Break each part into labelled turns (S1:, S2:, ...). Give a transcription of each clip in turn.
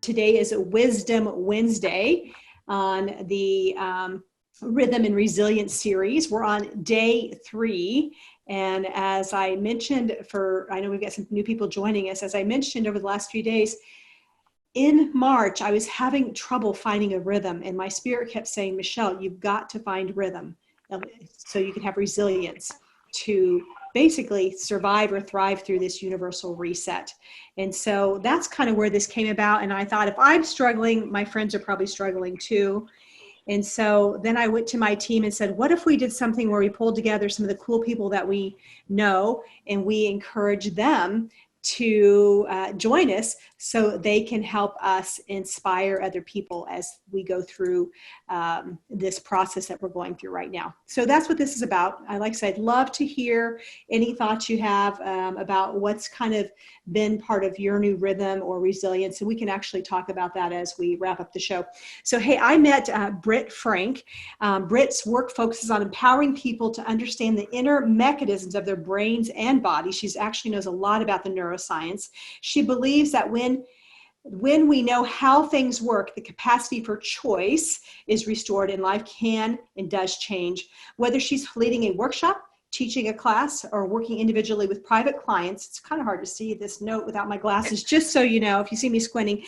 S1: Today is a Wisdom Wednesday on the Rhythm and Resilience series. We're on day 3. And as I mentioned, I know we've got some new people joining us. As I mentioned over the last few days, in March, I was having trouble finding a rhythm, and my spirit kept saying, Michelle, you've got to find rhythm so you can have resilience to basically survive or thrive through this universal reset. And so that's kind of where this came about. And I thought, if I'm struggling, my friends are probably struggling too. And so then I went to my team and said, what if we did something where we pulled together some of the cool people that we know and we encourage them to join us so they can help us inspire other people as we go through this process that we're going through right now. So that's what this is about. Like I said, I'd love to hear any thoughts you have about what's kind of been part of your new rhythm or resilience. And we can actually talk about that as we wrap up the show. So, hey, I met Britt Frank. Britt's work focuses on empowering people to understand the inner mechanisms of their brains and bodies. She actually knows a lot about the neuroscience. She believes that when we know how things work, the capacity for choice is restored and life can and does change. Whether she's leading a workshop, teaching a class, or working individually with private clients, it's kind of hard to see this note without my glasses, just so you know, if you see me squinting.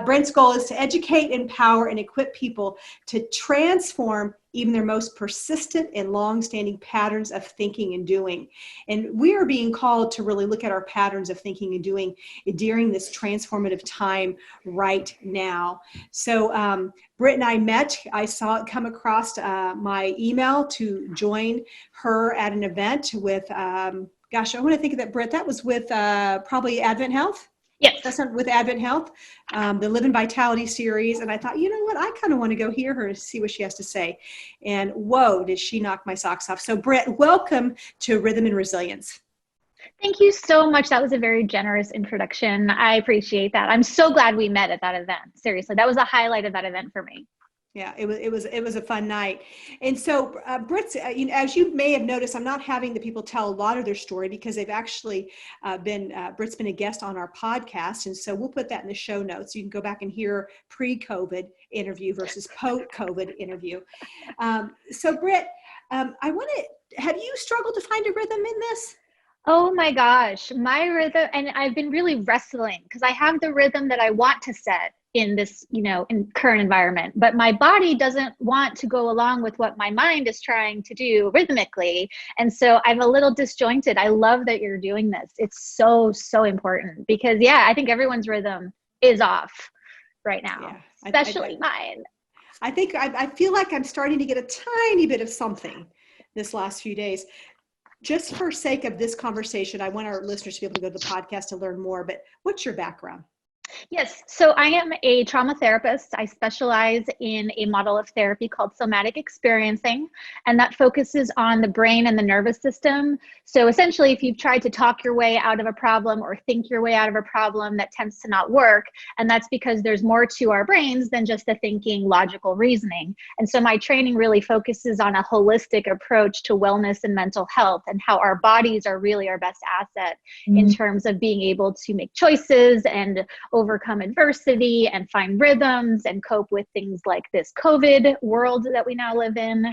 S1: Brent's goal is to educate, empower, and equip people to transform even their most persistent and long-standing patterns of thinking and doing. And we are being called to really look at our patterns of thinking and doing during this transformative time right now. So Britt and I met. I saw it come across my email to join her at an event with, I want to think of that, Britt, that was with probably Advent Health.
S2: Yes.
S1: That's with Advent Health, the Live in Vitality series. And I thought, you know what? I kind of want to go hear her to see what she has to say. And whoa, did she knock my socks off. So Britt, welcome to Rhythm and Resilience.
S2: Thank you so much. That was a very generous introduction. I appreciate that. I'm so glad we met at that event. Seriously, that was a highlight of that event for me.
S1: Yeah, it was a fun night. And so Britt's, as you may have noticed, I'm not having the people tell a lot of their story because they've actually Britt's been a guest on our podcast. And so we'll put that in the show notes. You can go back and hear pre-COVID interview versus post-COVID interview. So Britt, have you struggled to find a rhythm in this?
S2: Oh my gosh, my rhythm, and I've been really wrestling because I have the rhythm that I want to set in this, in current environment, but my body doesn't want to go along with what my mind is trying to do rhythmically. And so I'm a little disjointed. I love that you're doing this. It's so, so important because I think everyone's rhythm is off right now, especially mine.
S1: I think I feel like I'm starting to get a tiny bit of something this last few days. Just for sake of this conversation, I want our listeners to be able to go to the podcast to learn more, but what's your background?
S2: Yes. So I am a trauma therapist. I specialize in a model of therapy called somatic experiencing, and that focuses on the brain and the nervous system. So essentially, if you've tried to talk your way out of a problem or think your way out of a problem, that tends to not work. And that's because there's more to our brains than just the thinking, logical reasoning. And so my training really focuses on a holistic approach to wellness and mental health and how our bodies are really our best asset in terms of being able to make choices and overcome adversity and find rhythms and cope with things like this COVID world that we now live in.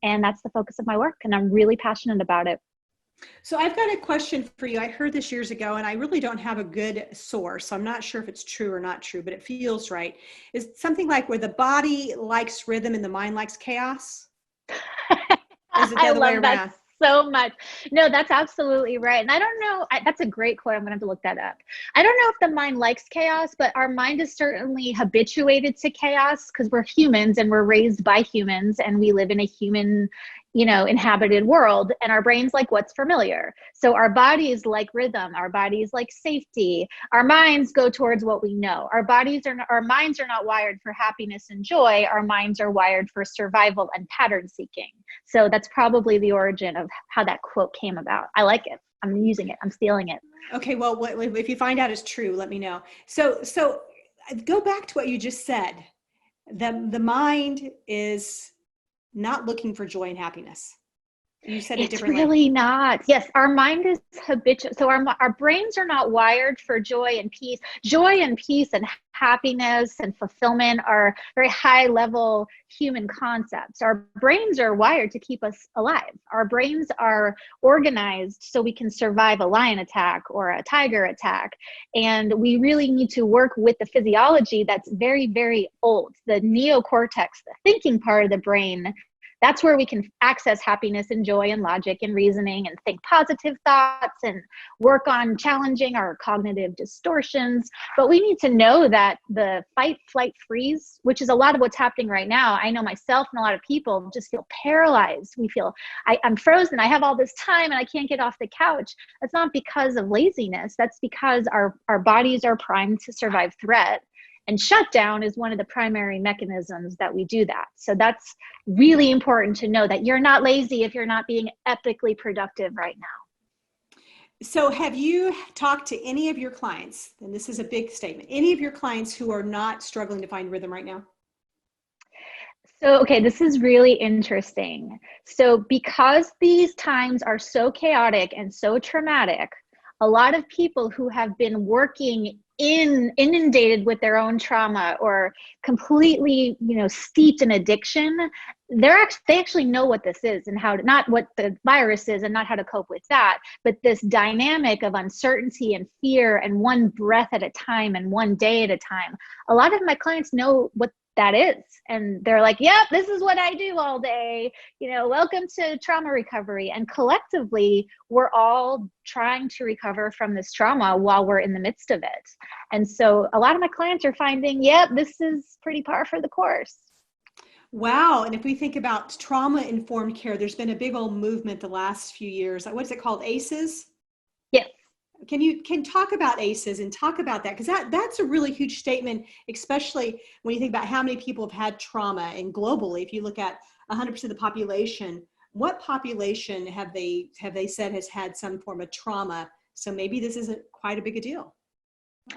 S2: And that's the focus of my work. And I'm really passionate about it.
S1: So I've got a question for you. I heard this years ago, and I really don't have a good source. So I'm not sure if it's true or not true, but it feels right. Is something like where the body likes rhythm and the mind likes chaos? Is it the other way around?
S2: So much. No, that's absolutely right. And I don't know, that's a great quote. I'm going to have to look that up. I don't know if the mind likes chaos, but our mind is certainly habituated to chaos because we're humans and we're raised by humans and we live in a human, inhabited world, and our brains like what's familiar. So our bodies like rhythm, our bodies like safety, our minds go towards what we know. Our minds are not wired for happiness and joy. Our minds are wired for survival and pattern seeking. So that's probably the origin of how that quote came about. I like it. I'm using it. I'm stealing it.
S1: Okay. Well, if you find out it's true, let me know. So go back to what you just said. The mind is not looking for joy and happiness. You said it
S2: It's
S1: differently.
S2: really not. Yes, our mind is habitual. So our brains are not wired for joy and peace. Joy and peace and happiness and fulfillment are very high level human concepts. Our brains are wired to keep us alive. Our brains are organized so we can survive a lion attack or a tiger attack. And we really need to work with the physiology that's very, very old. The neocortex, the thinking part of the brain, that's where we can access happiness and joy and logic and reasoning and think positive thoughts and work on challenging our cognitive distortions. But we need to know that the fight, flight, freeze, which is a lot of what's happening right now. I know myself and a lot of people just feel paralyzed. We feel, I'm frozen. I have all this time and I can't get off the couch. That's not because of laziness. That's because our bodies are primed to survive threat. And shutdown is one of the primary mechanisms that we do that. So that's really important to know, that you're not lazy if you're not being epically productive right now.
S1: So have you talked to any of your clients, and this is a big statement, any of your clients who are not struggling to find rhythm right now?
S2: So, okay, this is really interesting. So because these times are so chaotic and so traumatic, a lot of people who have been working inundated with their own trauma or completely, steeped in addiction, they actually know what this is and how to, not what the virus is and not how to cope with that, but this dynamic of uncertainty and fear and one breath at a time and one day at a time. A lot of my clients know what that is. And they're like, yep, this is what I do all day. Welcome to trauma recovery. And collectively, we're all trying to recover from this trauma while we're in the midst of it. And so a lot of my clients are finding, yep, this is pretty par for the course.
S1: Wow. And if we think about trauma-informed care, there's been a big old movement the last few years. What is it called? ACEs?
S2: Yes.
S1: Can talk about ACEs and talk about that, because that's a really huge statement, especially when you think about how many people have had trauma. And globally, if you look at 100% of the population, what population have they said has had some form of trauma? So maybe this isn't quite a big a deal.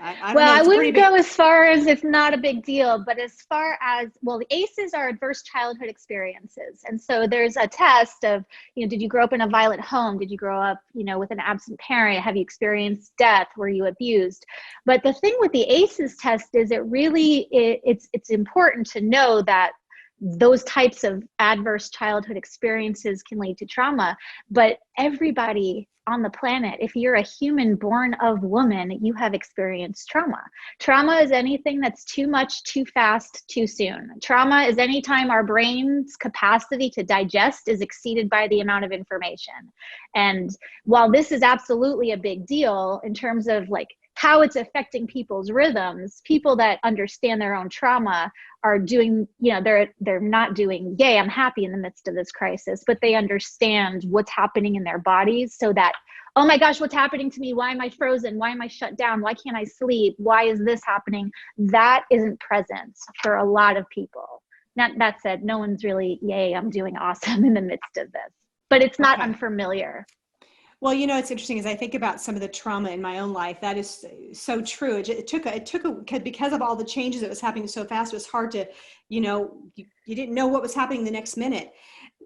S1: I don't know.
S2: I wouldn't go as far as it's not a big deal, but as far as, the ACEs are adverse childhood experiences. And so there's a test of, did you grow up in a violent home? Did you grow up, with an absent parent? Have you experienced death? Were you abused? But the thing with the ACEs test is it's important to know that those types of adverse childhood experiences can lead to trauma, but everybody on the planet, if you're a human born of woman, you have experienced trauma. Trauma is anything that's too much, too fast, too soon. Trauma is any time our brain's capacity to digest is exceeded by the amount of information. And while this is absolutely a big deal in terms of how it's affecting people's rhythms, people that understand their own trauma are doing, they're not doing, yay, I'm happy in the midst of this crisis, but they understand what's happening in their bodies, so that, oh my gosh, what's happening to me? Why am I frozen? Why am I shut down? Why can't I sleep? Why is this happening? That isn't present for a lot of people. That said, no one's really, yay, I'm doing awesome in the midst of this, but it's not unfamiliar.
S1: Well, it's interesting as I think about some of the trauma in my own life. That is so true. It took because of all the changes that was happening so fast. It was hard to, you didn't know what was happening the next minute.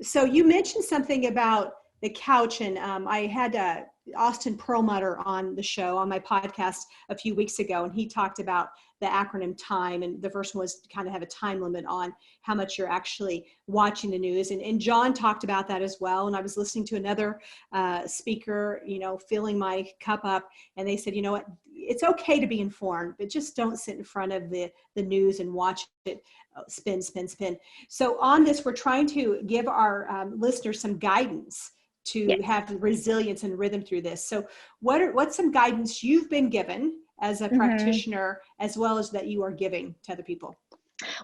S1: So you mentioned something about the couch, and I had Austin Perlmutter on the show on my podcast a few weeks ago, and he talked about the acronym TIME, and the first one was to kind of have a time limit on how much you're actually watching the news. And John talked about that as well. And I was listening to another speaker, filling my cup up, and they said, you know what, it's okay to be informed, but just don't sit in front of the news and watch it spin. So on this, we're trying to give our listeners some guidance to have resilience and rhythm through this. So what's some guidance you've been given as a practitioner, as well as that you are giving to other people?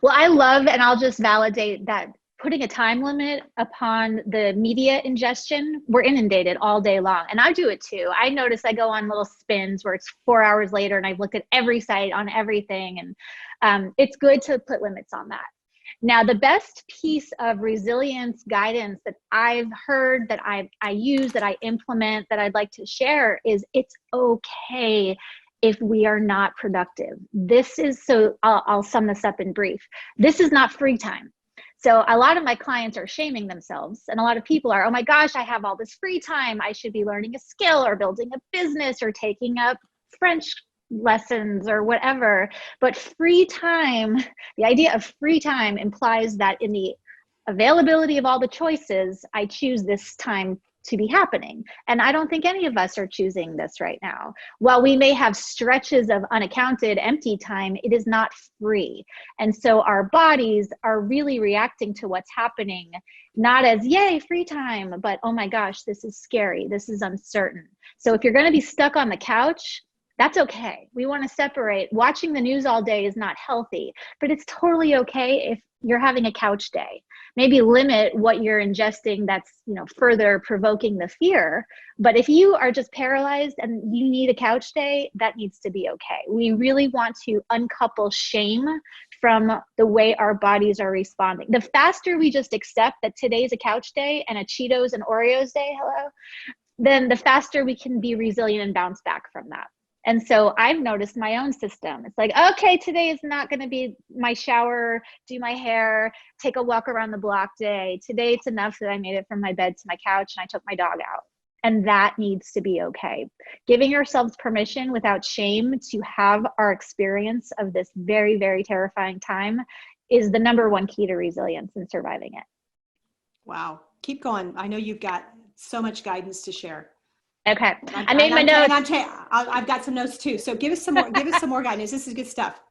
S2: Well, I love, and I'll just validate that, putting a time limit upon the media ingestion. We're inundated all day long. And I do it too. I notice I go on little spins where it's 4 hours later and I've looked at every site on everything. And it's good to put limits on that. Now, the best piece of resilience guidance that I've heard, that I use, that I implement, that I'd like to share is, it's okay if we are not productive. This is, so I'll sum this up in brief. This is not free time. So a lot of my clients are shaming themselves, and a lot of people are, oh my gosh, I have all this free time. I should be learning a skill or building a business or taking up French lessons or whatever. But free time, the idea of free time implies that in the availability of all the choices, I choose this time to be happening. And I don't think any of us are choosing this right now. While we may have stretches of unaccounted empty time, it is not free. And so our bodies are really reacting to what's happening, not as, yay, free time, but oh my gosh, this is scary. This is uncertain. So if you're going to be stuck on the couch, that's okay. We want to separate. Watching the news all day is not healthy, but it's totally okay if you're having a couch day. Maybe limit what you're ingesting that's, further provoking the fear. But if you are just paralyzed and you need a couch day, that needs to be okay. We really want to uncouple shame from the way our bodies are responding. The faster we just accept that today's a couch day and a Cheetos and Oreos day, then the faster we can be resilient and bounce back from that. And so I've noticed my own system. It's like, okay, today is not going to be my shower, do my hair, take a walk around the block day. Today it's enough that I made it from my bed to my couch and I took my dog out. And that needs to be okay. Giving ourselves permission without shame to have our experience of this very, very terrifying time is the number one key to resilience and surviving it.
S1: Wow. Keep going. I know you've got so much guidance to share.
S2: Okay. I made my notes.
S1: I've got some notes too. So give us some more, guidance. This is good stuff.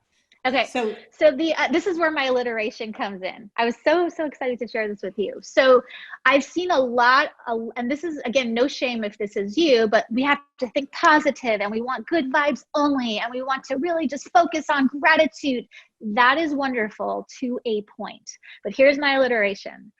S2: Okay. So this is where my alliteration comes in. I was so excited to share this with you. So I've seen a lot, and this is, again, no shame if this is you, but we have to think positive and we want good vibes only. And we want to really just focus on gratitude. That is wonderful to a point. But here's my alliteration.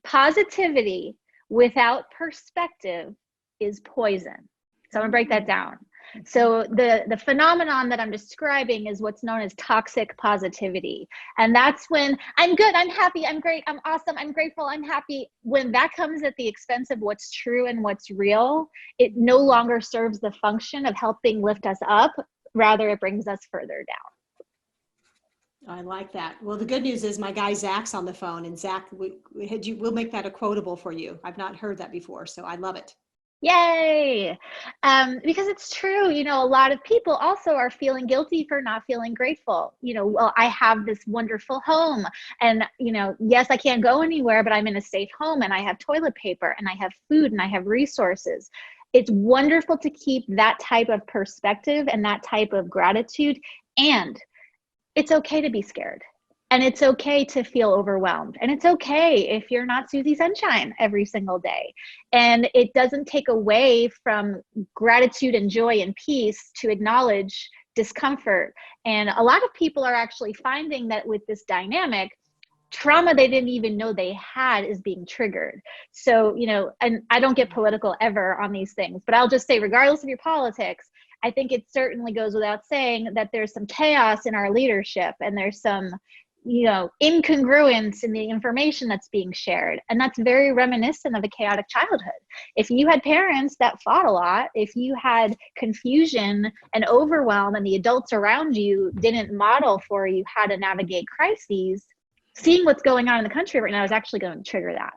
S2: Positivity without perspective is poison. So I'm gonna break that down. So the phenomenon that I'm describing is what's known as toxic positivity. And that's when I'm good, I'm happy, I'm great, I'm awesome, I'm grateful, I'm happy. When that comes at the expense of what's true and what's real, it no longer serves the function of helping lift us up. Rather, it brings us further down.
S1: I like that. Well, the good news is my guy Zach's on the phone, and Zach, we'll make that a quotable for you. I've not heard that before, so I love it.
S2: Yay! Because it's true, a lot of people also are feeling guilty for not feeling grateful. Well, I have this wonderful home and, yes, I can't go anywhere, but I'm in a safe home and I have toilet paper and I have food and I have resources. It's wonderful to keep that type of perspective and that type of gratitude. And it's okay to be scared. And it's okay to feel overwhelmed. And it's okay if you're not Susie Sunshine every single day. And it doesn't take away from gratitude and joy and peace to acknowledge discomfort. And a lot of people are actually finding that with this dynamic, trauma they didn't even know they had is being triggered. So, and I don't get political ever on these things, but I'll just say, regardless of your politics, I think it certainly goes without saying that there's some chaos in our leadership and there's some incongruence in the information that's being shared. And that's very reminiscent of a chaotic childhood. If you had parents that fought a lot, if you had confusion and overwhelm and the adults around you didn't model for you how to navigate crises, seeing what's going on in the country right now is actually going to trigger that.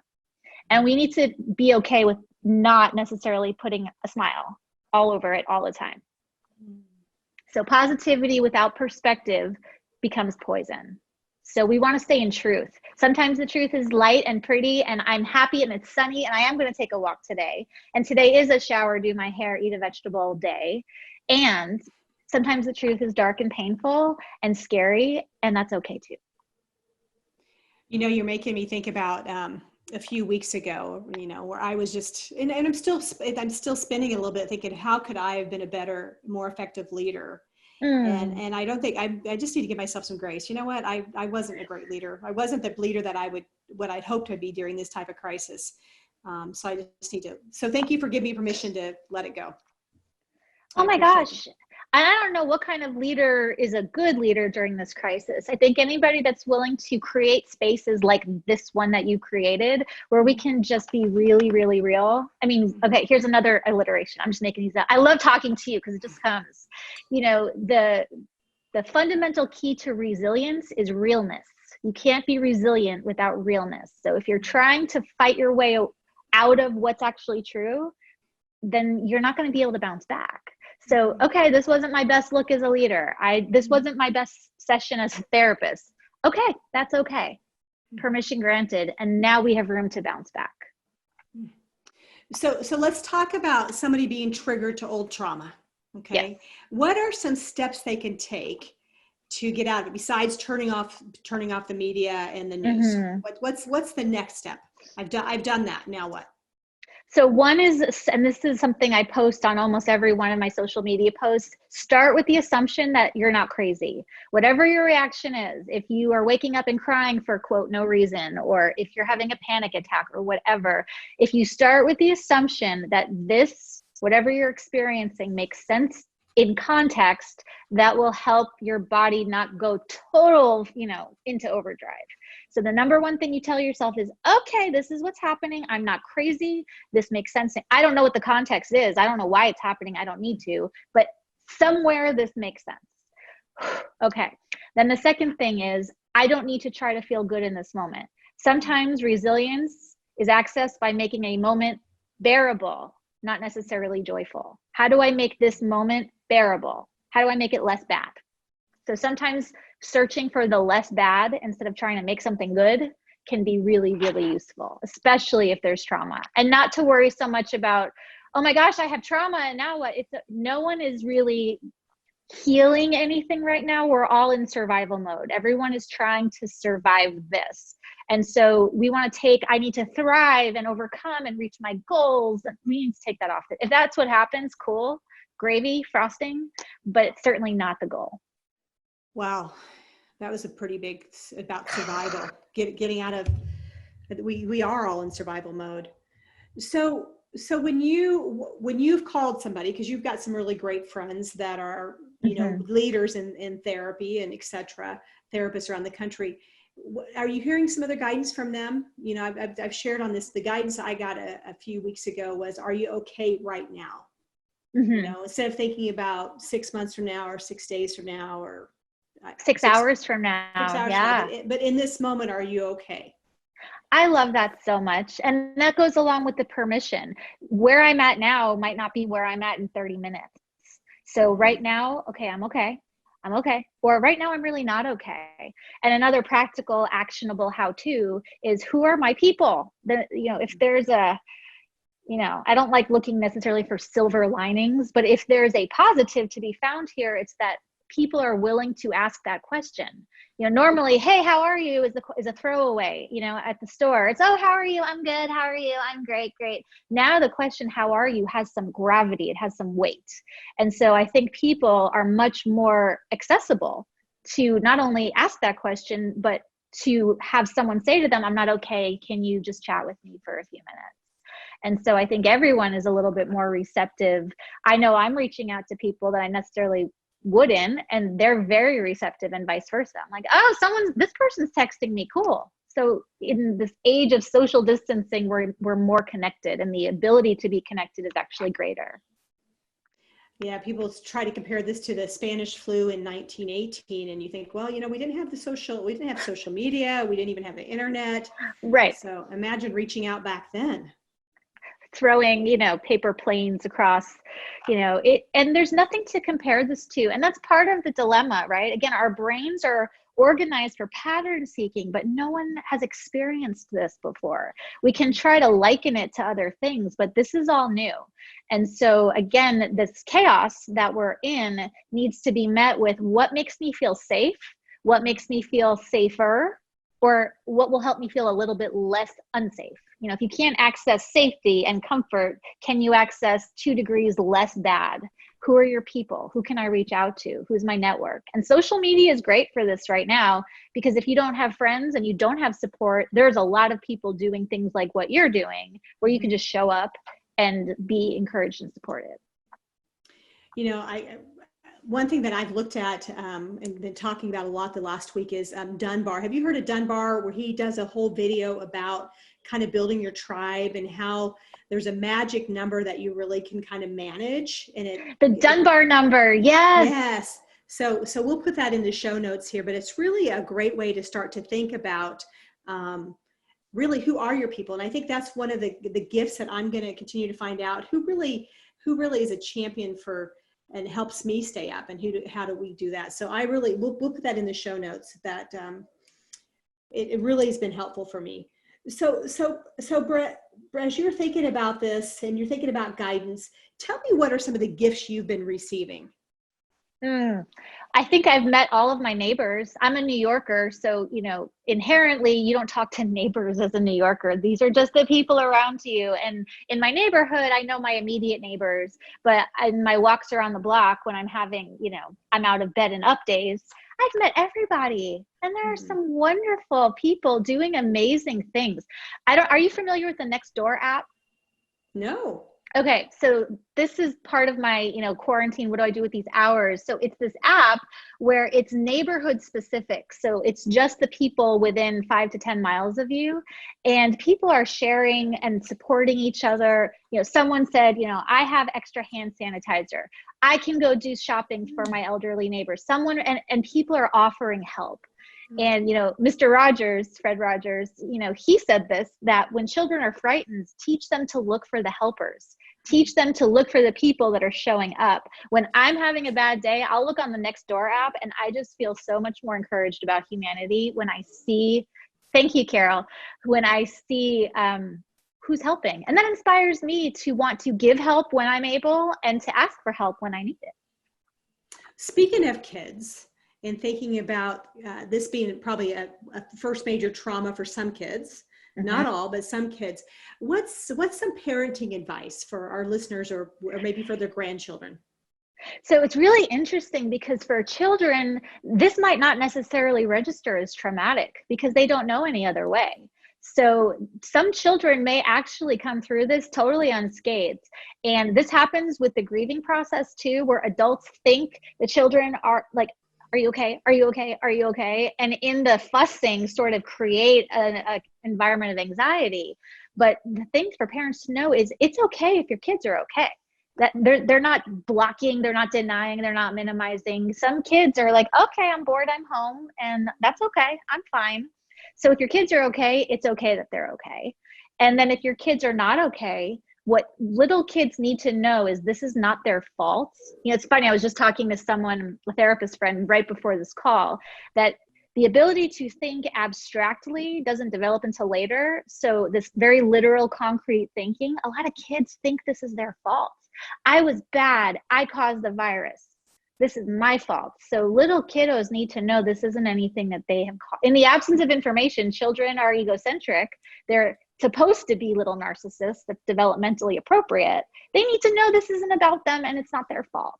S2: And we need to be okay with not necessarily putting a smile all over it all the time. So positivity without perspective becomes poison. So we want to stay in truth. Sometimes the truth is light and pretty and I'm happy and it's sunny and I am going to take a walk today. And today is a shower, do my hair, eat a vegetable day. And sometimes the truth is dark and painful and scary, and that's okay too.
S1: You're making me think about a few weeks ago, where I was just, and I'm still spinning a little bit thinking, how could I have been a better, more effective leader? And I don't think, I just need to give myself some grace. You know what? I wasn't a great leader. I wasn't the leader that what I'd hoped I'd be during this type of crisis. So I just need to, so thank you for giving me permission to let it go.
S2: Oh my gosh. I don't know what kind of leader is a good leader during this crisis. I think anybody that's willing to create spaces like this one that you created, where we can just be really, really real. I mean, okay, here's another alliteration. I'm just making these up. I love talking to you because it just comes. The fundamental key to resilience is realness. You can't be resilient without realness. So if you're trying to fight your way out of what's actually true, then you're not going to be able to bounce back. So, okay, this wasn't my best look as a leader. This wasn't my best session as a therapist. Okay, that's okay. Permission granted. And now we have room to bounce back.
S1: So let's talk about somebody being triggered to old trauma. Okay.
S2: Yes.
S1: What are some steps they can take to get out of it besides turning off the media and the news? What's the next step? I've done that. Now what?
S2: So one is, and this is something I post on almost every one of my social media posts, start with the assumption that you're not crazy. Whatever your reaction is, if you are waking up and crying for quote, no reason, or if you're having a panic attack or whatever, if you start with the assumption that this, whatever you're experiencing makes sense in context, that will help your body not go total, into overdrive. So the number one thing you tell yourself is, okay, this is what's happening. I'm not crazy. This makes sense. I don't know what the context is. I don't know why it's happening. I don't need to, but somewhere this makes sense. Okay. Then the second thing is, I don't need to try to feel good in this moment. Sometimes resilience is accessed by making a moment bearable, not necessarily joyful. How do I make this moment bearable? How do I make it less bad? So sometimes searching for the less bad instead of trying to make something good can be really, really useful, especially if there's trauma. And not to worry so much about, oh my gosh, I have trauma and now what? No one is really healing anything right now. We're all in survival mode. Everyone is trying to survive this. And so we want to I need to thrive and overcome and reach my goals. We need to take that off. If that's what happens, cool, gravy, frosting, but it's certainly not the goal.
S1: Wow. That was a pretty big about survival, getting out of, we are all in survival mode. So when you've called somebody, because you've got some really great friends that are, leaders in therapy and et cetera, therapists around the country, are you hearing some other guidance from them? I've shared on this, the guidance I got a few weeks ago was, are you okay right now? Instead of thinking about 6 months from now or 6 days from now or
S2: 6 hours from now.
S1: 6 hours
S2: yeah.
S1: from now. But in this moment, are you okay?
S2: I love that so much. And that goes along with the permission. Where I'm at now might not be where I'm at in 30 minutes. So right now, okay, I'm okay. I'm okay. Or right now, I'm really not okay. And another practical, actionable how-to is, who are my people? If there's I don't like looking necessarily for silver linings, but if there's a positive to be found here, it's that people are willing to ask that question. Normally, hey, how are you is a throwaway, at the store. It's, oh, how are you? I'm good. How are you? I'm great. Great. Now the question, how are you, has some gravity. It has some weight. And so I think people are much more accessible to not only ask that question, but to have someone say to them, I'm not okay. Can you just chat with me for a few minutes? And so I think everyone is a little bit more receptive. I know I'm reaching out to people that I necessarily wouldn't, and they're very receptive, and vice versa. I'm like, oh, this person's texting me, cool. So in this age of social distancing, we're more connected, and the ability to be connected is actually greater.
S1: Yeah, people try to compare this to the Spanish flu in 1918, and you think, well, we didn't have social media, we didn't even have the internet.
S2: Right.
S1: So imagine reaching out back then.
S2: Throwing, paper planes across, and there's nothing to compare this to. And that's part of the dilemma, right? Again, our brains are organized for pattern seeking, but no one has experienced this before. We can try to liken it to other things, but this is all new. And so again, this chaos that we're in needs to be met with what makes me feel safe, what makes me feel safer, or what will help me feel a little bit less unsafe. If you can't access safety and comfort, can you access 2 degrees less bad? Who are your people? Who can I reach out to? Who's my network? And social media is great for this right now, because if you don't have friends and you don't have support, there's a lot of people doing things like what you're doing, where you can just show up and be encouraged and supported.
S1: One thing that I've looked at and been talking about a lot the last week is Dunbar. Have you heard of Dunbar, where he does a whole video about kind of building your tribe and how there's a magic number that you really can kind of manage? And
S2: the Dunbar number, yes.
S1: Yes. So we'll put that in the show notes here, but it's really a great way to start to think about really who are your people. And I think that's one of the gifts that I'm going to continue to find out, who really is a champion for and helps me stay up, and how do we do that. So we'll put that in the show notes, that it really has been helpful for me. So Britt, as you're thinking about this and you're thinking about guidance, tell me, what are some of the gifts you've been receiving?
S2: I think I've met all of my neighbors. I'm a New Yorker, so, inherently you don't talk to neighbors as a New Yorker. These are just the people around you. And in my neighborhood, I know my immediate neighbors, but in my walks around the block, when I'm having, I'm out of bed and up days, I've met everybody. And there are some wonderful people doing amazing things. Are you familiar with the Nextdoor app?
S1: No.
S2: Okay, so this is part of my, quarantine. What do I do with these hours? So it's this app where it's neighborhood specific. So it's just the people within 5 to 10 miles of you, and people are sharing and supporting each other. Someone said, I have extra hand sanitizer. I can go do shopping for my elderly neighbors. And people are offering help. And, Mr. Rogers, Fred Rogers, he said this, that when children are frightened, teach them to look for the helpers. Teach them to look for the people that are showing up. When I'm having a bad day, I'll look on the Nextdoor app, and I just feel so much more encouraged about humanity when I see, thank you, Carol, when I see who's helping. And that inspires me to want to give help when I'm able and to ask for help when I need it.
S1: Speaking of kids, and thinking about this being probably a first major trauma for some kids, not all, but some kids, what's some parenting advice for our listeners, or maybe for their grandchildren?
S2: So it's really interesting, because for children, this might not necessarily register as traumatic because they don't know any other way. So some children may actually come through this totally unscathed. And this happens with the grieving process too, where adults think the children are like, are you okay? Are you okay? Are you okay? And in the fussing sort of create an environment of anxiety. But the thing for parents to know is it's okay if your kids are okay. That they're not blocking, they're not denying, they're not minimizing. Some kids are like, okay, I'm bored, I'm home, and that's okay, I'm fine. So if your kids are okay, it's okay that they're okay. And then if your kids are not okay, what little kids need to know is this is not their fault. It's funny, I was just talking to someone, a therapist friend, right before this call, that the ability to think abstractly doesn't develop until later. So this very literal, concrete thinking, a lot of kids think this is their fault. I was bad, I caused the virus. This is my fault. So little kiddos need to know this isn't anything that they have caused. In the absence of information, children are egocentric. They're supposed to be little narcissists. That's developmentally appropriate. They need to know this isn't about them and it's not their fault.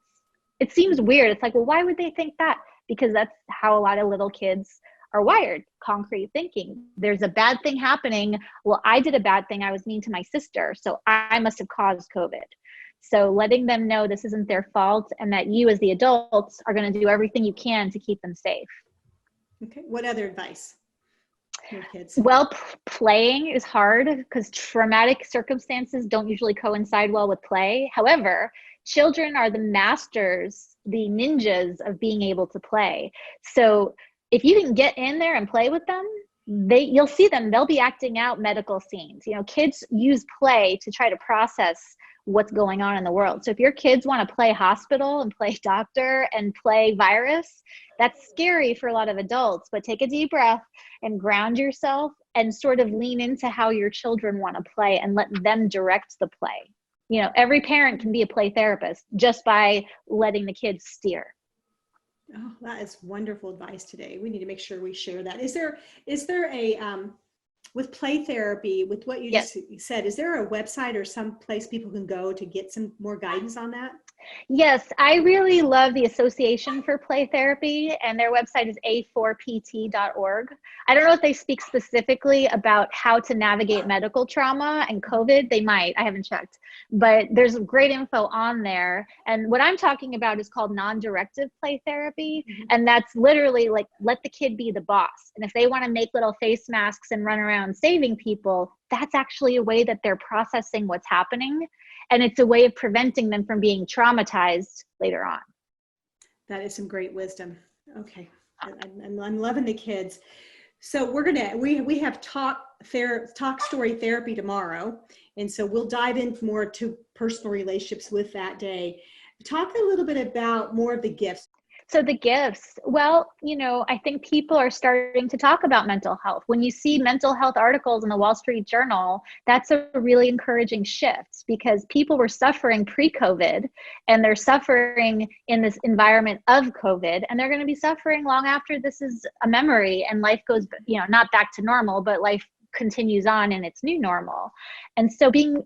S2: It seems weird. It's like, well, why would they think that? Because that's how a lot of little kids are wired, concrete thinking. There's a bad thing happening. Well, I did a bad thing. I was mean to my sister, so I must have caused COVID. So letting them know this isn't their fault, and that you as the adults are going to do everything you can to keep them safe.
S1: Okay. What other advice for kids?
S2: Well, playing is hard because traumatic circumstances don't usually coincide well with play. However, children are the masters, the ninjas of being able to play. So if you can get in there and play with them, you'll see them, they'll be acting out medical scenes. Kids use play to try to process what's going on in the world. So if your kids want to play hospital and play doctor and play virus, that's scary for a lot of adults, but take a deep breath and ground yourself and sort of lean into how your children want to play and let them direct the play. Every parent can be a play therapist just by letting the kids steer.
S1: Oh, that is wonderful advice today. We need to make sure we share that. Is there a, with play therapy, with what you just said, is there a website or some place people can go to get some more guidance on that?
S2: Yes, I really love the Association for Play Therapy, and their website is a4pt.org. I don't know if they speak specifically about how to navigate medical trauma and COVID. They might, I haven't checked, but there's great info on there. And what I'm talking about is called Non-Directive Play Therapy. And that's literally like, let the kid be the boss. And if they want to make little face masks and run around saving people, that's actually a way that they're processing what's happening. And it's a way of preventing them from being traumatized later on.
S1: That is some great wisdom. Okay. I'm loving the kids. So we have talk story therapy tomorrow. And so we'll dive in more to personal relationships with that day. Talk a little bit about more of the gifts.
S2: So the gifts, well, I think people are starting to talk about mental health. When you see mental health articles in the Wall Street Journal, that's a really encouraging shift, because people were suffering pre-COVID and they're suffering in this environment of COVID, and they're going to be suffering long after this is a memory and life goes, not back to normal, but life continues on in its new normal. And so being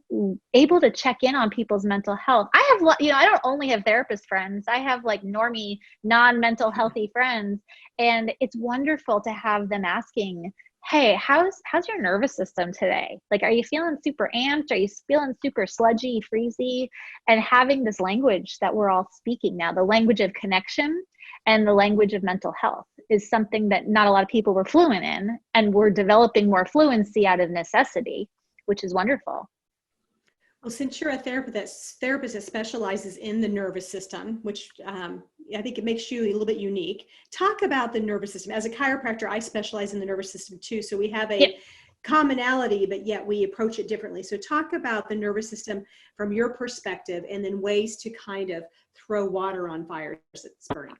S2: able to check in on people's mental health, I don't only have therapist friends, I have like normie, non-mental healthy friends. And it's wonderful to have them asking, hey, how's your nervous system today? Like, are you feeling super amped? Are you feeling super sludgy, freezy? And having this language that we're all speaking now, the language of connection and the language of mental health, is something that not a lot of people were fluent in, and we're developing more fluency out of necessity, which is wonderful.
S1: Well, since you're a therapist that specializes in the nervous system, which I think it makes you a little bit unique, talk about the nervous system. As a chiropractor, I specialize in the nervous system too. So we have a commonality, but yet we approach it differently. So talk about the nervous system from your perspective, and then ways to kind of throw water on fires that's burning.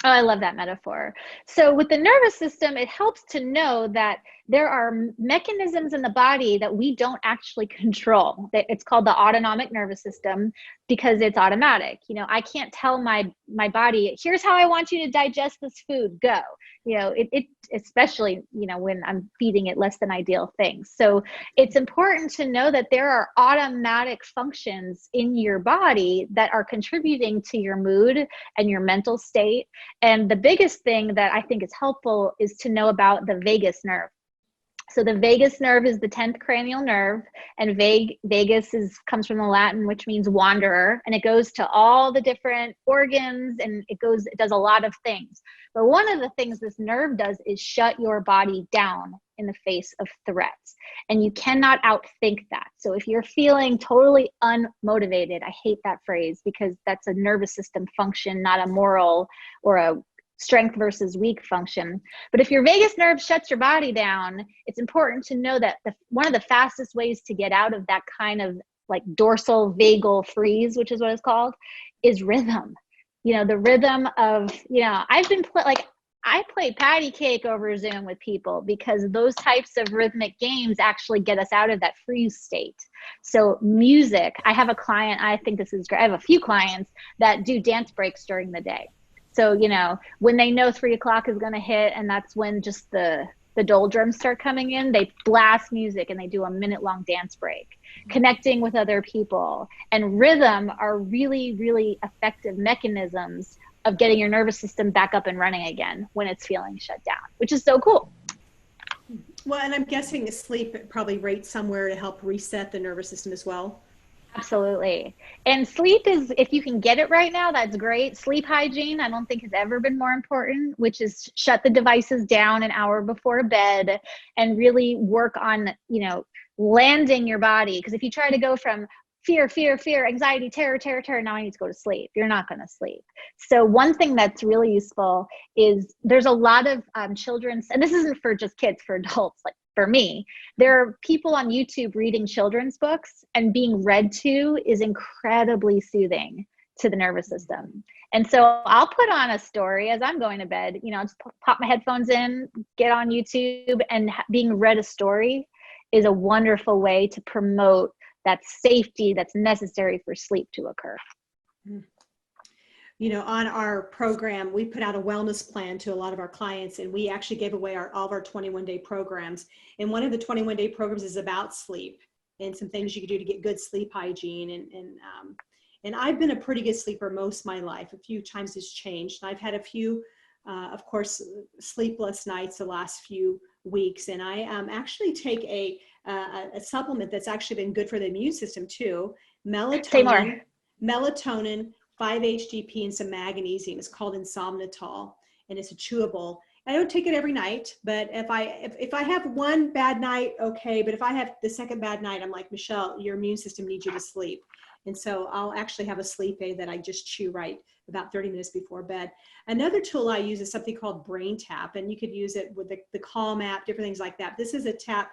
S2: Oh, I love that metaphor. So with the nervous system, it helps to know that there are mechanisms in the body that we don't actually control. It's called the autonomic nervous system because it's automatic. I can't tell my body, here's how I want you to digest this food, go. It especially, when I'm feeding it less than ideal things. So it's important to know that there are automatic functions in your body that are contributing to your mood and your mental state. And the biggest thing that I think is helpful is to know about the vagus nerve. So the vagus nerve is the 10th cranial nerve, and vagus comes from the Latin, which means wanderer, and it goes to all the different organs, and it does a lot of things. But one of the things this nerve does is shut your body down in the face of threats, and you cannot outthink that. So if you're feeling totally unmotivated, I hate that phrase because that's a nervous system function, not a moral or a strength versus weak function. But if your vagus nerve shuts your body down, it's important to know that one of the fastest ways to get out of that kind of like dorsal vagal freeze, which is what it's called, is rhythm. The rhythm of, I play patty cake over Zoom with people because those types of rhythmic games actually get us out of that freeze state. So music, I have a client, I think this is great. I have a few clients that do dance breaks during the day. So, when they know 3 o'clock is going to hit, and that's when just the doldrums start coming in, they blast music and they do a minute-long dance break. Connecting with other people and rhythm are really, really effective mechanisms of getting your nervous system back up and running again when it's feeling shut down, which is so cool.
S1: Well, and I'm guessing sleep probably rates somewhere to help reset the nervous system as well.
S2: Absolutely. And sleep is, if you can get it right now, that's great. Sleep hygiene, I don't think has ever been more important, which is shut the devices down an hour before bed and really work on, landing your body. Because if you try to go from fear, anxiety, terror, now I need to go to sleep, you're not going to sleep. So one thing that's really useful is there's a lot of children's, and this isn't for just kids, for adults, like for me, there are people on YouTube reading children's books, and being read to is incredibly soothing to the nervous system. And so I'll put on a story as I'm going to bed, just pop my headphones in, get on YouTube, and being read a story is a wonderful way to promote that safety that's necessary for sleep to occur.
S1: On our program, we put out a wellness plan to a lot of our clients, and we actually gave away all of our 21-day programs. And one of the 21-day programs is about sleep and some things you can do to get good sleep hygiene. And I've been a pretty good sleeper most of my life. A few times it's changed. And I've had a few, of course, sleepless nights the last few weeks. And I actually take a supplement that's actually been good for the immune system too. Melatonin, 5-HTP, and some magnesium. It's called Insomnitol, and it's a chewable. I don't take it every night, but if I have one bad night, okay. But if I have the second bad night, I'm like, Michelle, your immune system needs you to sleep. And so I'll actually have a sleep aid that I just chew right about 30 minutes before bed. Another tool I use is something called Brain Tap, and you could use it with the Calm app, different things like that. This is a tap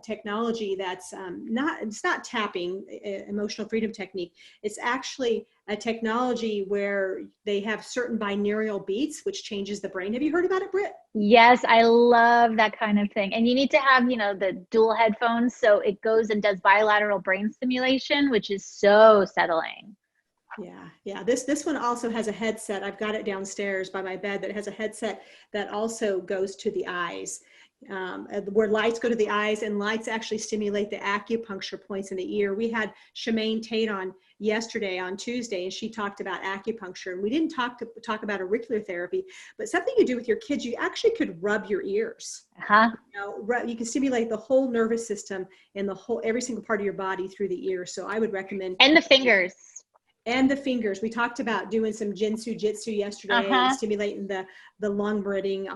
S1: technology that's it's not tapping, emotional freedom technique. It's actually a technology where they have certain binaural beats, which changes the brain. Have you heard about it, Britt?
S2: Yes, I love that kind of thing. And you need to have, the dual headphones so it goes and does bilateral brain stimulation, which is so settling.
S1: Yeah. This one also has a headset. I've got it downstairs by my bed, that has a headset that also goes to the eyes, where lights go to the eyes, and lights actually stimulate the acupuncture points in the ear. We had Shemaine Tate on yesterday, on Tuesday, and she talked about acupuncture. And we didn't talk about auricular therapy, but something you do with your kids, you actually could rub your ears. You can stimulate the whole nervous system and every single part of your body through the ear. So I would recommend.
S2: And the fingers.
S1: And the fingers. We talked about doing some Jinsu Jitsu yesterday, and stimulating the lung breathing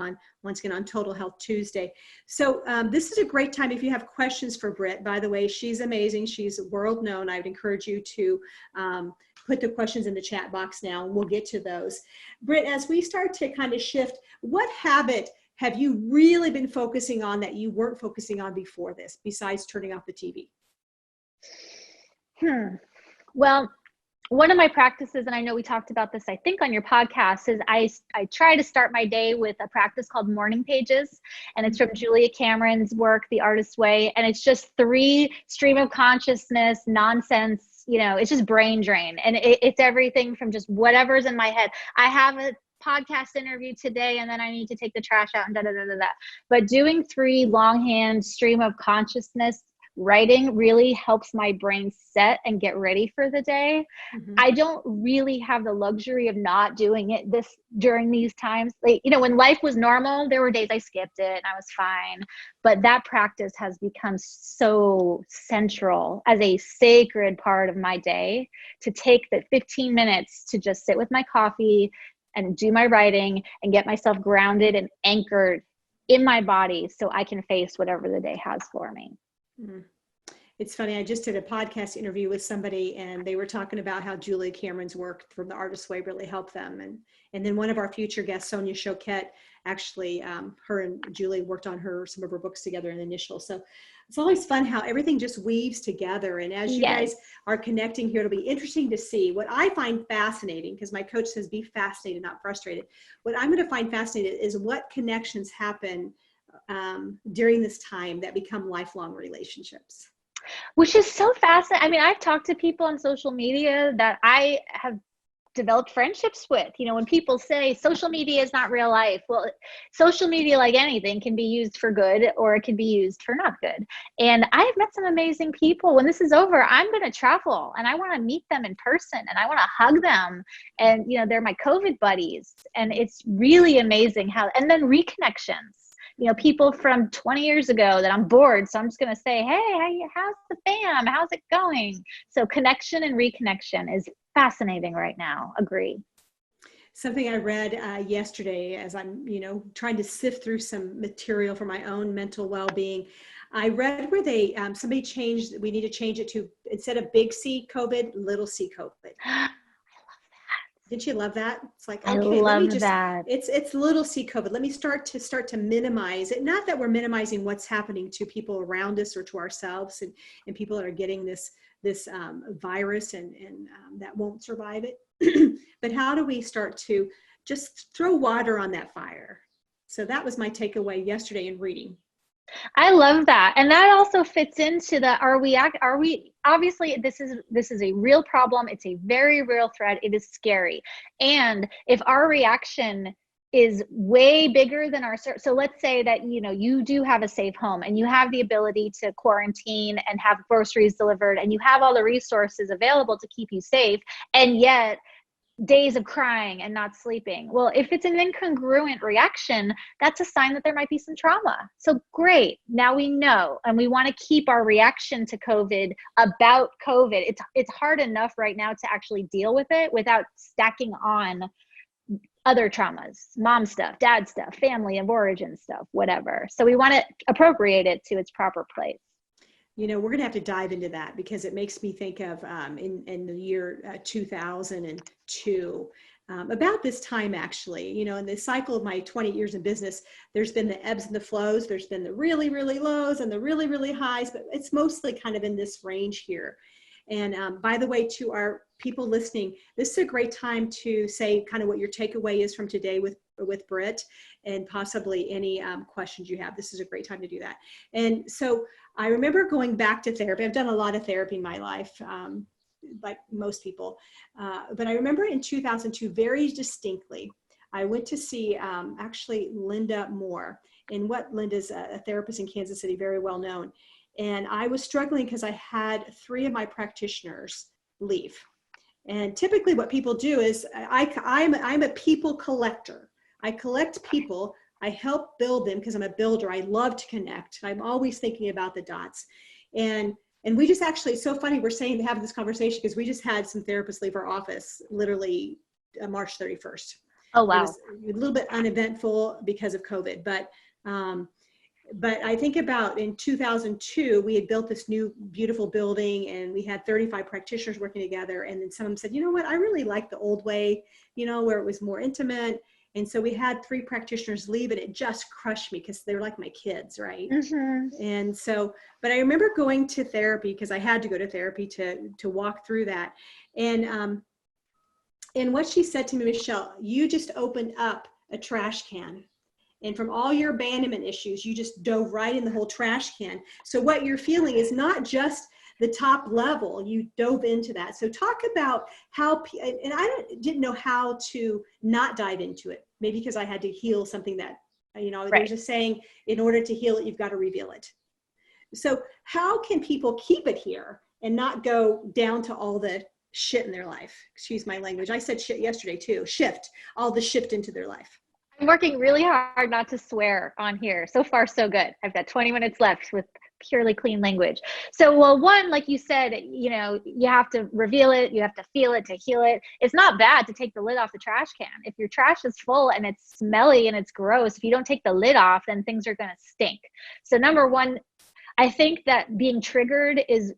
S1: once again on Total Health Tuesday. So this is a great time if you have questions for Britt. By the way, she's amazing. She's world known. I would encourage you to put the questions in the chat box now, and we'll get to those. Britt, as we start to kind of shift, what habit have you really been focusing on that you weren't focusing on before this, besides turning off the TV?
S2: Well, one of my practices, and I know we talked about this, I think, on your podcast, is I try to start my day with a practice called morning pages. And it's from Julia Cameron's work, The Artist's Way. And it's just 3 stream of consciousness, nonsense, it's just brain drain. And it's everything from just whatever's in my head. I have a podcast interview today, and then I need to take the trash out and da-da-da-da-da. But doing 3 longhand stream of consciousness writing really helps my brain set and get ready for the day. I don't really have the luxury of not doing it during these times. When life was normal, there were days I skipped it and I was fine. But that practice has become so central as a sacred part of my day, to take the 15 minutes to just sit with my coffee and do my writing and get myself grounded and anchored in my body so I can face whatever the day has for me.
S1: It's funny. I just did a podcast interview with somebody, and they were talking about how Julia Cameron's work from The Artist's Way really helped them. And then one of our future guests, Sonia Choquette, actually, her and Julie worked on some of her books together in the initial. So it's always fun how everything just weaves together. And as you guys are connecting here, it'll be interesting to see. What I find fascinating, because my coach says be fascinated, not frustrated. What I'm going to find fascinated is what connections happen during this time that become lifelong relationships.
S2: Which is so fascinating. I mean, I've talked to people on social media that I have developed friendships with. When people say social media is not real life, well, social media, like anything, can be used for good or it can be used for not good. And I've met some amazing people. When this is over, I'm going to travel and I want to meet them in person and I want to hug them. And, they're my COVID buddies. And it's really amazing and then reconnections. People from 20 years ago that I'm bored. So I'm just going to say, hey, how's the fam? How's it going? So connection and reconnection is fascinating right now. Agree.
S1: Something I read yesterday as I'm, trying to sift through some material for my own mental well-being. I read where somebody changed, we need to change it to, instead of big C COVID, little c COVID. Didn't you love that? It's like, okay, let me just, it's little c COVID. Let me start to minimize it. Not that we're minimizing what's happening to people around us or to ourselves and people that are getting this virus and that won't survive it. But how do we start to just throw water on that fire? So that was my takeaway yesterday in reading.
S2: I love that. And that also fits into are we obviously this is a real problem. It's a very real threat. It is scary. And if our reaction is way bigger than so let's say that, you do have a safe home and you have the ability to quarantine and have groceries delivered and you have all the resources available to keep you safe. And yet days of crying and not sleeping. Well, if it's an incongruent reaction, that's a sign that there might be some trauma. So great. Now we know, and we want to keep our reaction to COVID about COVID. It's hard enough right now to actually deal with it without stacking on other traumas, mom stuff, dad stuff, family of origin stuff, whatever. So we want to appropriate it to its proper place.
S1: You know, we're going to have to dive into that because it makes me think of in the year 2002, about this time, actually, you know, in the cycle of my 20 years in business, there's been the ebbs and the flows. There's been the really, really lows and the really, really highs, but it's mostly kind of in this range here. And by the way, to our people listening, this is a great time to say kind of what your takeaway is from today with Britt, and possibly any questions you have. This is a great time to do that. And so I remember going back to therapy. I've done a lot of therapy in my life, like most people. But I remember in 2002, very distinctly, I went to see actually Linda Moore. And what Linda's a therapist in Kansas City, very well known. And I was struggling because I had 3 of my practitioners leave. And typically what people do is I'm a people collector. I collect people. I help build them because I'm a builder. I love to connect. I'm always thinking about the dots. And we just actually, it's so funny we're having this conversation because we just had some therapists leave our office literally March 31st.
S2: Oh, wow.
S1: It was a little bit uneventful because of COVID, but I think about in 2002, we had built this new beautiful building and we had 35 practitioners working together. And then some of them said, you know what, I really like the old way, you know, where it was more intimate. And so we had 3 practitioners leave and it just crushed me because they were like my kids, right?
S2: Mm-hmm.
S1: And so, but I remember going to therapy because I had to go to therapy to walk through that. And what she said to me, Michelle, you just opened up a trash can. And from all your abandonment issues, you just dove right in the whole trash can. So what you're feeling is not just the top level, you dove into that. So talk about how, and I didn't know how to not dive into it, maybe because I had to heal something that, you know, there's a saying, in order to heal it, you've got to reveal it. So how can people keep it here and not go down to all the shit in their life? Excuse my language. I said shit yesterday too. Shift, all the shift into their life.
S2: I'm working really hard not to swear on here. So far, so good. I've got 20 minutes left with purely clean language. So, well, one, like you said, you know, you have to reveal it. You have to feel it to heal it. It's not bad to take the lid off the trash can. If your trash is full and it's smelly and it's gross, if you don't take the lid off, then things are going to stink. So number one, I think that being triggered is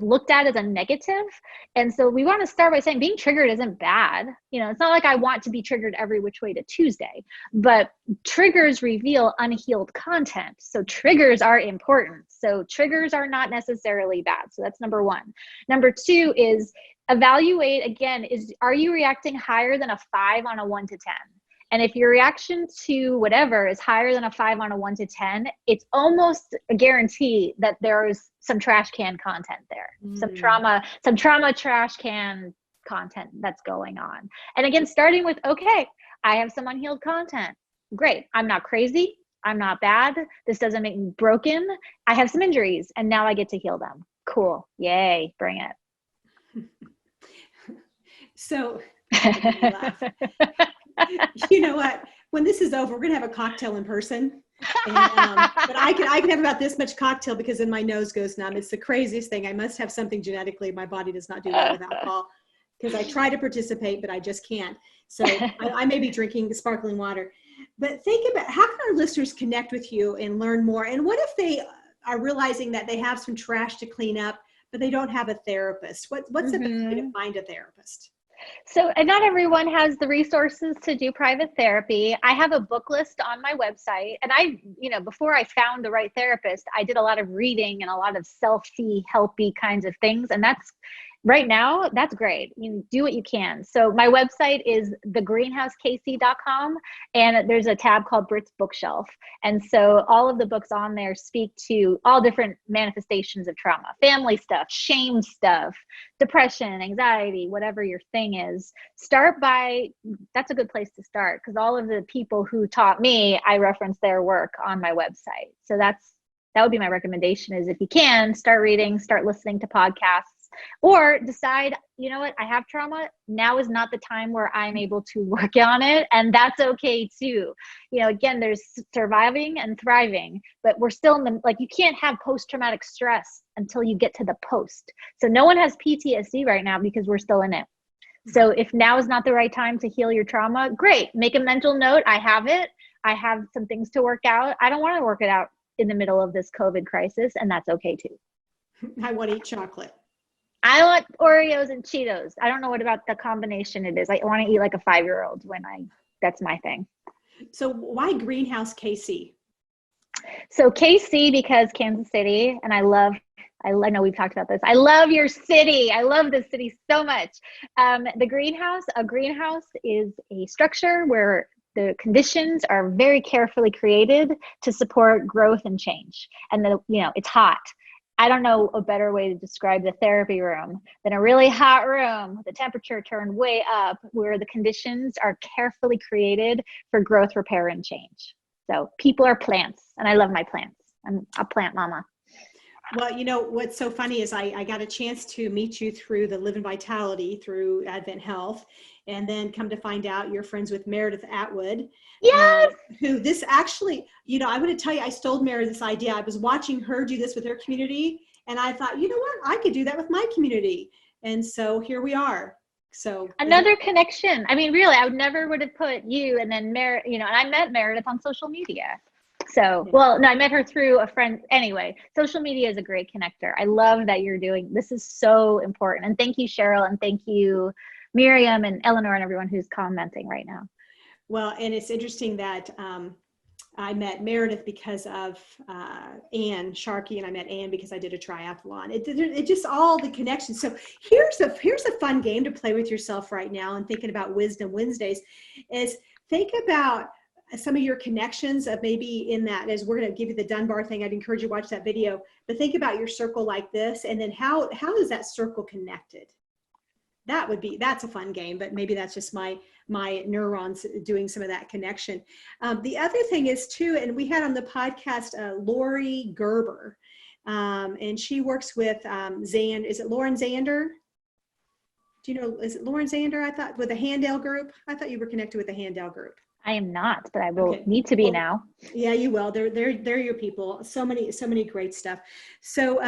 S2: looked at as a negative. And so we want to start by saying being triggered isn't bad. You know, it's not like I want to be triggered every which way to Tuesday, but triggers reveal unhealed content. So triggers are important. So triggers are not necessarily bad. So that's number one. Number two is evaluate again, are you reacting higher than a 5 on a 1 to 10? And if your reaction to whatever is higher than a 5 on a 1 to 10, it's almost a guarantee that there's some trash can content there, some trauma trash can content that's going on. And again, starting with, okay, I have some unhealed content. Great. I'm not crazy. I'm not bad. This doesn't make me broken. I have some injuries and now I get to heal them. Cool. Yay. Bring it.
S1: So you know what? When this is over, we're going to have a cocktail in person. And, but I can have about this much cocktail because then my nose goes numb. It's the craziest thing. I must have something genetically. My body does not do well with alcohol because I try to participate, but I just can't. So I may be drinking sparkling water. But think about how can our listeners connect with you and learn more? And what if they are realizing that they have some trash to clean up, but they don't have a therapist? What's the best way to find a therapist?
S2: So, and not everyone has the resources to do private therapy. I have a book list on my website, and before I found the right therapist, I did a lot of reading and a lot of helpy kinds of things. And that's right now, that's great. You do what you can. So my website is thegreenhousekc.com, and there's a tab called Britt's Bookshelf. And so all of the books on there speak to all different manifestations of trauma, family stuff, shame stuff, depression, anxiety, whatever your thing is. That's a good place to start because all of the people who taught me, I reference their work on my website. So that would be my recommendation is if you can, start reading, start listening to podcasts, or decide, you know what, I have trauma. Now is not the time where I'm able to work on it. And that's okay too. You know, again, there's surviving and thriving, but we're still you can't have post-traumatic stress until you get to the post. So no one has PTSD right now because we're still in it. So if now is not the right time to heal your trauma, great. Make a mental note. I have it. I have some things to work out. I don't want to work it out in the middle of this COVID crisis, and that's okay too.
S1: I want to eat chocolate.
S2: I want Oreos and Cheetos. I don't know what about the combination it is. I want to eat like a 5-year-old that's my thing.
S1: So why Greenhouse KC?
S2: So KC, because Kansas City, and I know we've talked about this. I love your city. I love this city so much. A greenhouse is a structure where the conditions are very carefully created to support growth and change. And it's hot. I don't know a better way to describe the therapy room than a really hot room with the temperature turned way up, where the conditions are carefully created for growth, repair, and change. So people are plants, and I love my plants. I'm a plant mama.
S1: Well, what's so funny is I got a chance to meet you through the Live in Vitality through Advent Health, and then come to find out you're friends with Meredith Atwood.
S2: Yes.
S1: Who this actually, I'm going to tell you, I stole Meredith's idea. I was watching her do this with her community, and I thought, you know what, I could do that with my community. And so here we are. So
S2: another connection. I mean, really, I would have put you and then and I met Meredith on social media. So, well, no, I met her through a friend. Anyway, social media is a great connector. I love that you're doing, this is so important. And thank you, Cheryl. And thank you, Miriam and Eleanor and everyone who's commenting right now.
S1: Well, and it's interesting that I met Meredith because of Ann Sharkey, and I met Ann because I did a triathlon. It just all the connections. So here's a fun game to play with yourself right now, and thinking about Wisdom Wednesdays is think about some of your connections of maybe in that, as we're going to give you the Dunbar thing. I'd encourage you to watch that video, but think about your circle like this, and then how is that circle connected? That's a fun game, but maybe that's just my neurons doing some of that connection. The other thing is too, and we had on the podcast, Lori Gerber, and she works with Zand. Is it Lauren Zander? Do you know, is it Lauren Zander? I thought with the Handel group. I thought you were connected with the Handel group.
S2: I am not, but I will need to be now.
S1: Yeah, you will. They're your people. So many great stuff. So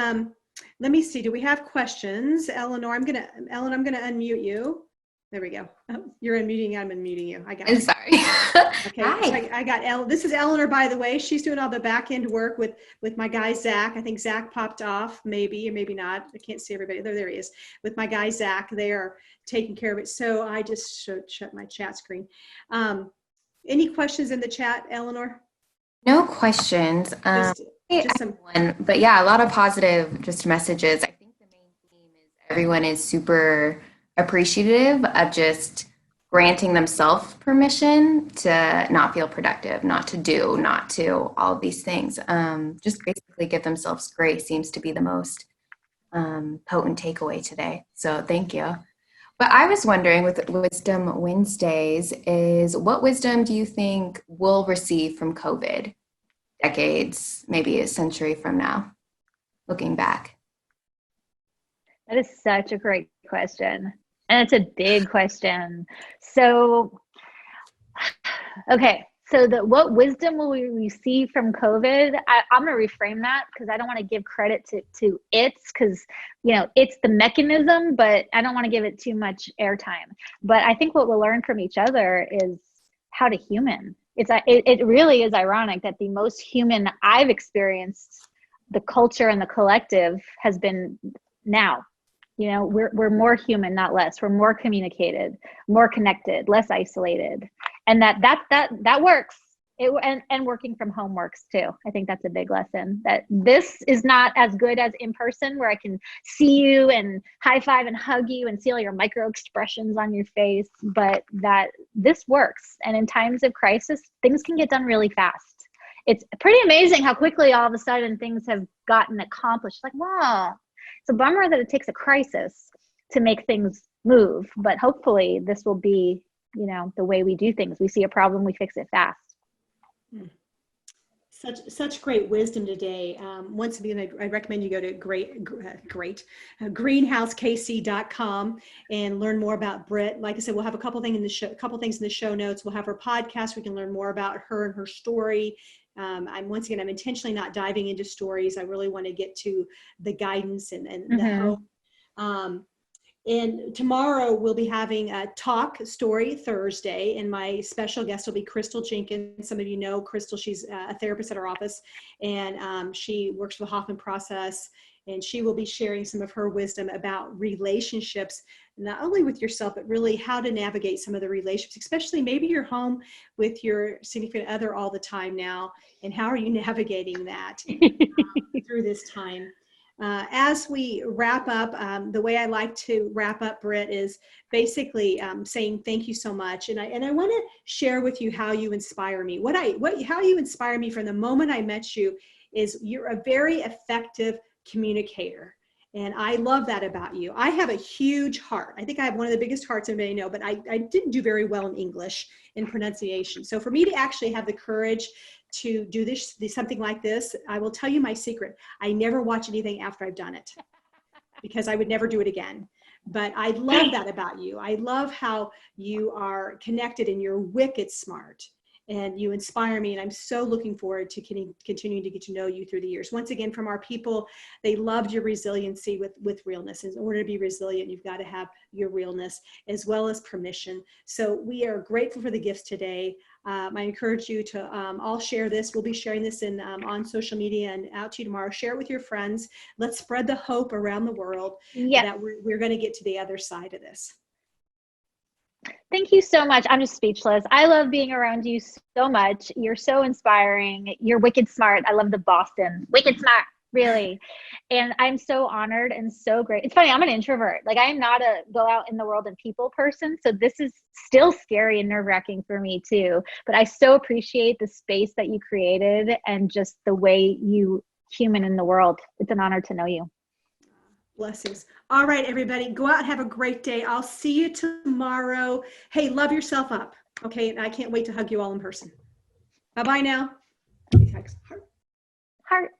S1: let me see. Do we have questions? Ellen, I'm gonna unmute you. There we go. Oh, you're unmuting. I'm unmuting you. I got it.
S3: I'm sorry.
S1: Okay.
S3: Hi.
S1: I got Elle. This is Eleanor, by the way. She's doing all the back end work with my guy, Zach. I think Zach popped off, maybe, or maybe not. I can't see everybody. There he is. With my guy, Zach, they are taking care of it. So I just shut my chat screen. Any questions in the chat, Eleanor?
S3: No questions.
S1: Just some
S3: one, but yeah, a lot of positive just messages. I think the main theme is everyone is super appreciative of just granting themselves permission to not feel productive, not to all these things. Just basically give themselves grace seems to be the most potent takeaway today. So thank you. But I was wondering with Wisdom Wednesdays is what wisdom do you think we'll receive from COVID decades, maybe a century from now, looking back?
S2: That is such a great question. And it's a big question. So, okay. So what wisdom will we receive from COVID? I'm going to reframe that because I don't want to give credit to because, it's the mechanism, but I don't want to give it too much airtime. But I think what we'll learn from each other is how to human. It really is ironic that the most human I've experienced, the culture and the collective, has been now. We're more human, not less. We're more communicated, more connected, less isolated. And that works. And working from home works too. I think that's a big lesson, that this is not as good as in person, where I can see you and high five and hug you and see all your micro expressions on your face, but that this works. And in times of crisis, things can get done really fast. It's pretty amazing how quickly all of a sudden things have gotten accomplished. Like, wow, it's a bummer that it takes a crisis to make things move, but hopefully this will be, the way we do things. We see a problem, we fix it fast.
S1: Such great wisdom today. Once again, I recommend you go to greenhousekc.com and learn more about Britt. Like I said, we'll have a couple things in the show notes. We'll have her podcast. We can learn more about her and her story. I'm intentionally not diving into stories. I really want to get to the guidance and the hope. And tomorrow we'll be having a Talk Story Thursday, and my special guest will be Crystal Jenkins. Some of you know Crystal. She's a therapist at our office, and she works for the Hoffman process, and she will be sharing some of her wisdom about relationships, not only with yourself, but really how to navigate some of the relationships, especially maybe you're home with your significant other all the time now, and how are you navigating that through this time? As we wrap up, the way I like to wrap up, Britt, is basically saying thank you so much, and I want to share with you how you inspire me. How you inspire me from the moment I met you is you're a very effective communicator, and I love that about you. I have a huge heart. I think I have one of the biggest hearts anybody know, but I didn't do very well in English in pronunciation. So for me to actually have the courage to do something like this, I will tell you my secret. I never watch anything after I've done it because I would never do it again. But I love that about you. I love how you are connected and you're wicked smart. And you inspire me, and I'm so looking forward to continuing to get to know you through the years. Once again, from our people, they loved your resiliency with realness. In order to be resilient, you've got to have your realness as well as permission. So we are grateful for the gifts today. I encourage you to all share this. We'll be sharing this on social media and out to you tomorrow. Share it with your friends. Let's spread the hope around the world that we're going to get to the other side of this.
S2: Thank you so much. I'm just speechless. I love being around you so much. You're so inspiring. You're wicked smart. I love the Boston. Wicked smart, really. And I'm so honored and so great. It's funny, I'm an introvert. Like, I'm not a go out in the world and people person. So this is still scary and nerve-wracking for me too. But I so appreciate the space that you created and just the way you human in the world. It's an honor to know you.
S1: Blessings. All right, everybody, go out and have a great day. I'll see you tomorrow. Hey, love yourself up. Okay, and I can't wait to hug you all in person. Bye-bye now. Heart.
S2: Heart.